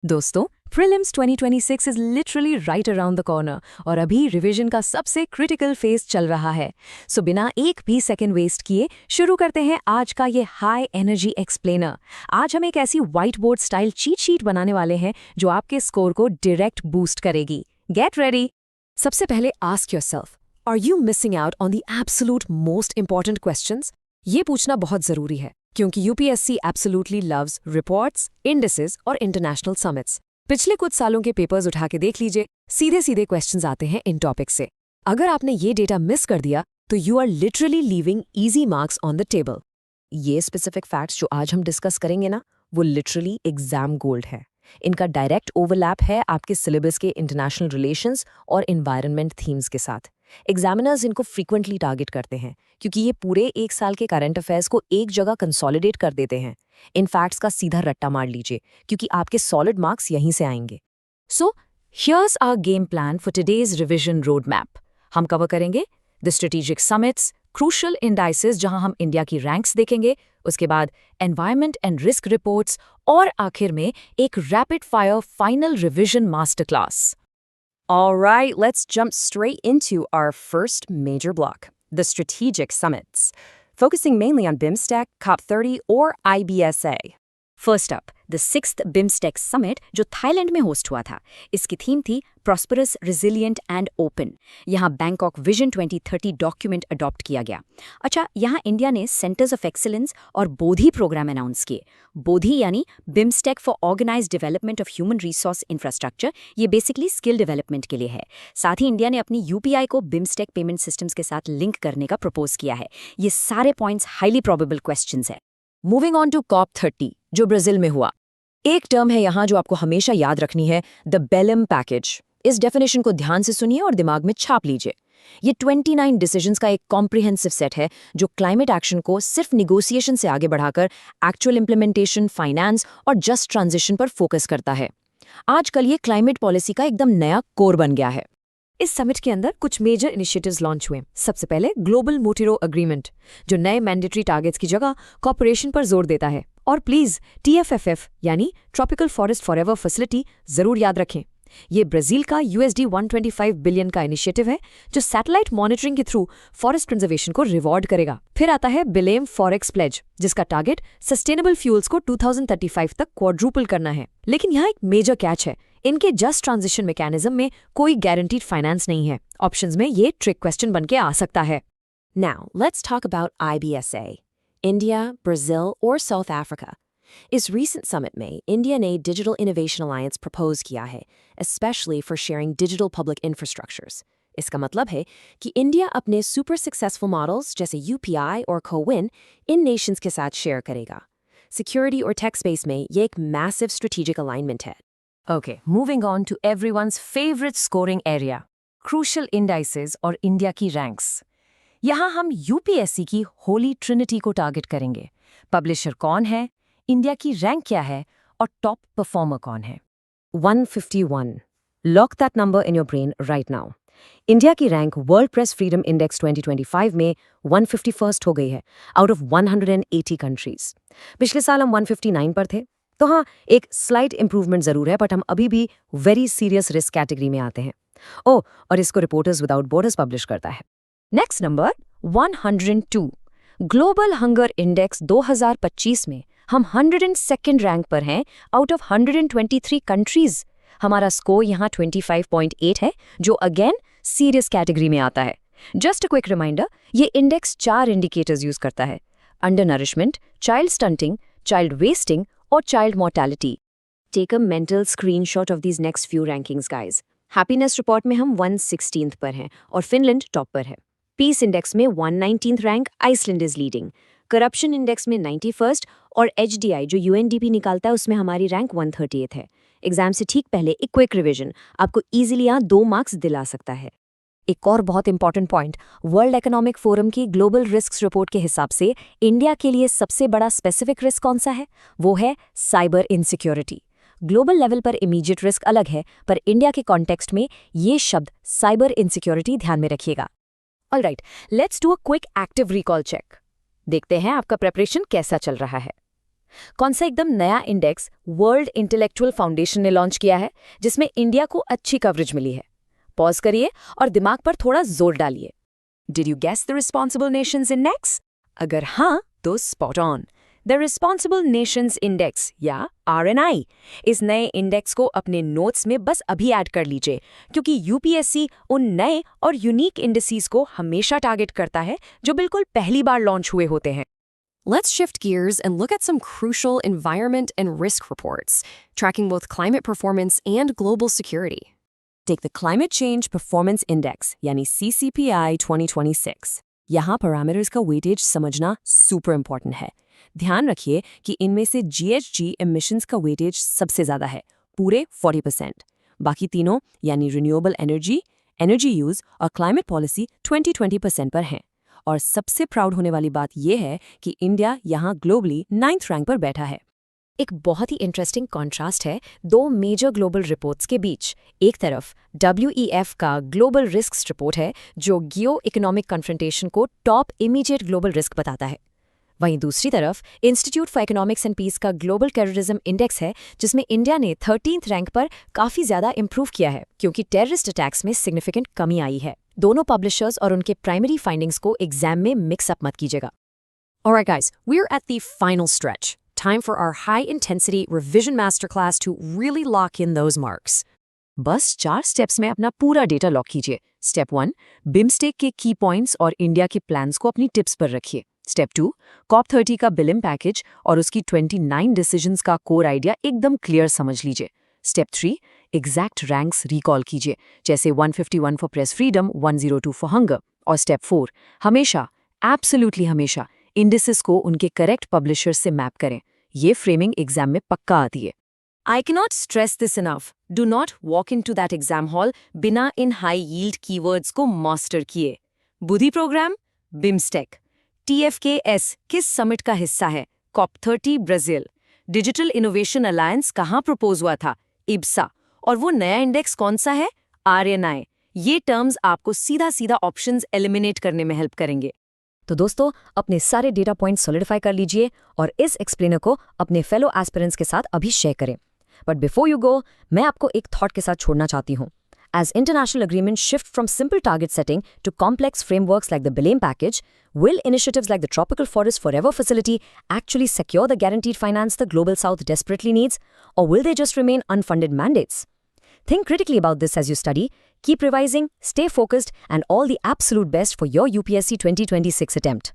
दोस्तों, prelims 2026 is literally right around the corner और अभी रिवीजन का सबसे क्रिटिकल फेज चल रहा है। सो बिना एक भी सेकंड वेस्ट किए शुरू करते हैं आज का ये हाई एनर्जी एक्सप्लेनर। आज हम एक ऐसी white board style cheat sheet बनाने वाले हैं जो आपके स्कोर को डायरेक्ट बूस्ट करेगी। Get ready. सबसे पहले ask yourself, are you missing out on the absolute most important questions? ये पूछना बहुत जरूरी है क्योंकि UPSC absolutely loves reports, indices और इंटरनेशनल समिट्स। पिछले कुछ सालों के पेपर्स उठा के देख लीजिए, सीधे सीधे क्वेश्चंस आते हैं इन टॉपिक से। अगर आपने ये डेटा मिस कर दिया तो you are literally leaving easy marks on the table. ये स्पेसिफिक फैक्ट्स जो आज हम डिस्कस करेंगे ना, वो लिटरली एग्जाम गोल्ड है। इनका डायरेक्ट ओवरलैप है आपके सिलेबस के इंटरनेशनल रिलेशंस और एनवायरनमेंट थीम्स के साथ। एग्जामिनर्स इनको फ्रीक्वेंटली टारगेट करते हैं क्योंकि ये पूरे एक साल के करंट अफेयर्स को एक जगह कंसोलिडेट कर देते हैं। इन फैक्ट्स का सीधा रट्टा मार लीजिए क्योंकि आपके सॉलिड मार्क्स यहीं से आएंगे। So here's our game plan for today's revision road map. हम कवर करेंगे the strategic summits, crucial indices जहां हम इंडिया की रैंक्स देखेंगे, उसके बाद एनवायरनमेंट एंड रिस्क रिपोर्ट्स और आखिर में एक rapid fire final revision master class. All right, let's jump straight into our first major block, the strategic summits, focusing mainly on BIMSTEC, COP30, or IBSA. First up the sixth BIMSTEC summit जो Thailand में host हुआ था। इसकी theme थी prosperous, resilient and open. यहाँ Bangkok vision 2030 document adopt किया गया। अच्छा, यहाँ इंडिया ने सेंटर्स ऑफ एक्सीलेंस और बोधि प्रोग्राम अनाउंस किए। बोधि यानी BIMSTEC for organised development of human resource infrastructure. ये बेसिकली स्किल डेवलपमेंट के लिए है। साथ ही इंडिया ने अपनी यूपीआई को बिम्स्टेक पेमेंट सिस्टम्स के साथ लिंक करने का प्रपोज किया है। ये सारे पॉइंट्स हाईली प्रोबेबल क्वेश्चंस है। मूविंग ऑन टू COP30 जो ब्राजील में हुआ। एक टर्म है यहाँ जो आपको हमेशा याद रखनी है, द बेलम पैकेज। इस डेफिनेशन को ध्यान से सुनिए और दिमाग में छाप लीजिए। ये 29 डिसीजंस का एक कॉम्प्रिहेंसिव सेट है जो क्लाइमेट एक्शन को सिर्फ निगोसिएशन से आगे बढ़ाकर एक्चुअल इंप्लीमेंटेशन, फाइनेंस और जस्ट ट्रांजिशन पर फोकस करता है। आजकल ये क्लाइमेट पॉलिसी का एकदम नया कोर बन गया है। इस समिट के अंदर कुछ मेजर इनिशिएटिव्स लॉन्च हुए। सबसे पहले ग्लोबल मोटेरो अग्रीमेंट जो नए मैंडेटरी टारगेट्स की जगह कॉर्पोरेशन पर जोर देता है। और प्लीज TFFF यानी ट्रॉपिकल फॉरेस्ट फॉरएवर फैसिलिटी जरूर याद रखें। ये ब्राजील का USD 125 बिलियन का इनिशिएटिव है जो सैटेलाइट मॉनिटरिंग के थ्रू फॉरेस्ट कंजर्वेशन को रिवॉर्ड करेगा। फिर आता है बिलेम फॉरेक्स प्लेज जिसका टारगेट सस्टेनेबल फ्यूल्स को 2035 तक क्वाड्रूपल करना है। लेकिन यहाँ एक मेजर कैच है, इनके जस्ट ट्रांजिशन मैकेनिज्म में कोई गारंटीड फाइनेंस नहीं है। ऑप्शंस में ये ट्रिक क्वेश्चन बनके आ सकता है। Now, let's talk about IBSA, India, Brazil, or South Africa. इस recent summit में इंडिया ने Digital Innovation Alliance propose किया है, especially for sharing digital public infrastructures. इसका मतलब है कि इंडिया अपने super successful models जैसे UPI और CoWIN इन nations के साथ share करेगा। Security और tech space में ये एक massive strategic alignment है। Okay, moving on to everyone's favorite scoring area, crucial indices और इंडिया की रैंक्स। यहाँ हम यूपीएससी की होली ट्रिनिटी को टारगेट करेंगे। पब्लिशर कौन है, इंडिया की रैंक क्या है और टॉप परफॉर्मर कौन है। 151. Lock that number in your brain right now. India की rank world press freedom index 2025 में 151st हो गई है आउट ऑफ 180 कंट्रीज। पिछले साल हम 159 पर थे, तो हाँ, एक स्लाइट इंप्रूवमेंट जरूर है, बट हम अभी भी वेरी सीरियस रिस्क कैटेगरी में आते हैं। ओह, और इसको रिपोर्टर्स विदाउट बॉर्डर्स पब्लिश करता है। Next number 102। Global hunger index 2025 में हम 102nd रैंक पर हैं आउट ऑफ 123 कंट्रीज। हमारा स्कोर यहाँ 25.8 है जो अगेन सीरियस कैटेगरी में आता है। जस्ट अ क्विक रिमाइंडर, ये इंडेक्स 4 इंडिकेटर्स यूज करता है: undernourishment, child stunting, child wasting और child mortality. Take a mental screenshot of these next few rankings, guys. Happiness report में हम 116th पर हैं और फिनलैंड टॉप पर है। पीस इंडेक्स में 119th rank, Iceland is leading. Corruption index में 91st और HDI जो UNDP निकालता है उसमें हमारी रैंक 130th है। एग्जाम से ठीक पहले एक क्विक रिविजन आपको इजीली यहाँ 2 मार्क्स दिला सकता है। एक और बहुत important point, world economic forum की ग्लोबल रिस्क रिपोर्ट के हिसाब से इंडिया के लिए सबसे बड़ा स्पेसिफिक रिस्क कौन सा है? वो है साइबर इनसिक्योरिटी। ग्लोबल लेवल पर इमीडिएट रिस्क अलग है, पर इंडिया के कॉन्टेक्स्ट में ये शब्द साइबर इनसिक्योरिटी ध्यान में रखिएगा। Alright, let's do a quick active recall check. देखते हैं आपका प्रिपरेशन कैसा चल रहा है। कौन सा एकदम नया इंडेक्स वर्ल्ड इंटेलेक्चुअल फाउंडेशन ने लॉन्च किया है जिसमें इंडिया को अच्छी कवरेज मिली है? पॉज करिए और दिमाग पर थोड़ा जोर डालिए। Did you guess the Responsible Nations Index? अगर हाँ, तो spot on. The Responsible Nations Index या RNI इस नए इंडेक्स को अपने नोट्स में बस अभी ऐड कर लीजिए, क्योंकि यूपीएससी उन नए और यूनिक इंडिसेस को हमेशा टारगेट करता है जो बिल्कुल पहली बार लॉन्च हुए होते हैं। Let's shift gears and look at some crucial environment and risk reports, tracking both climate performance and global security. Take the Climate Change Performance Index यानी CCPI 2026। यहाँ पैरामीटर्स का वेटेज समझना सुपर इम्पॉर्टेंट है। ध्यान रखिए कि इनमें से GHG एमिशंस का वेटेज सबसे ज़्यादा है, पूरे 40%। बाकी तीनों यानी रिन्यूएबल एनर्जी, एनर्जी यूज़ और क्लाइमेट पॉलिसी 20% पर हैं। और सबसे प्राउड होने वाली बात यह है कि इंडिया यहाँ ग्लोबली 9th रैंक पर बैठा है। एक बहुत ही इंटरेस्टिंग कॉन्ट्रास्ट है दो मेजर ग्लोबल रिपोर्ट्स के बीच। एक तरफ WEF का ग्लोबल रिस्क्स रिपोर्ट है जो जियो इकोनॉमिक कन्फ्रंटेशन को टॉप इमीडिएट ग्लोबल रिस्क बताता है। वहीं दूसरी तरफ institute for economics and peace का ग्लोबल टेररिज्म इंडेक्स है जिसमें इंडिया ने 13th रैंक पर काफ़ी ज़्यादा इंप्रूव किया है क्योंकि टेररिस्ट अटैक्स में सिग्निफिकेंट कमी आई है। दोनों पब्लिशर्स और उनके प्राइमरी फाइंडिंग्स को एग्जाम में मिक्स अप मत कीजिएगा। Alright guys, we're at the final stretch. Time for our high-intensity revision masterclass to really lock in those marks. बस 4 स्टेप्स में अपना पूरा डेटा लॉक कीजिए। स्टेप 1, बिम्स्टेक के की पॉइंट्स और इंडिया के प्लान्स को अपनी टिप्स पर रखिए। स्टेप 2, COP30 का बिलिम पैकेज और उसकी 29 डिसीजंस का कोर आइडिया एकदम क्लियर समझ लीजिए। स्टेप 3, एग्जैक्ट रैंक्स रिकॉल कीजिए, जैसे 151 for press freedom, 102 for hunger. और स्टेप 4, हमेशा, एब्सोल्युटली हमेशा इंडिसेस को उनके करेक्ट पब्लिशर्स से मैप करें। ये फ्रेमिंग एग्जाम में पक्का आती है। I cannot stress this enough. Do not walk into that exam hall बिना इन high yield keywords को मास्टर किए। बुद्धि प्रोग्राम, बिम्स्टेक। TFKS किस समिट का हिस्सा है? COP30 Brazil. Digital innovation alliance कहाँ प्रपोज हुआ था? IBSA। और वो नया इंडेक्स कौन सा है? RNI। ये टर्म्स आपको सीधा सीधा ऑप्शंस एलिमिनेट करने में हेल्प करेंगे। तो दोस्तों, अपने सारे डेटा पॉइंट्स सॉलिडिफाई कर लीजिए और इस एक्सप्लेनर को अपने फेलो एस्पिरेंट्स के साथ अभी शेयर करें। बट बिफोर यू गो, मैं आपको एक थॉट के साथ छोड़ना चाहती हूँ। As international agreements shift from simple target setting to complex frameworks like the BELAME package, will initiatives like the Tropical Forest Forever facility actually secure the guaranteed finance the Global South desperately needs, or will they just remain unfunded mandates? Think critically about this as you study, keep revising, stay focused, and all the absolute best for your UPSC 2026 attempt.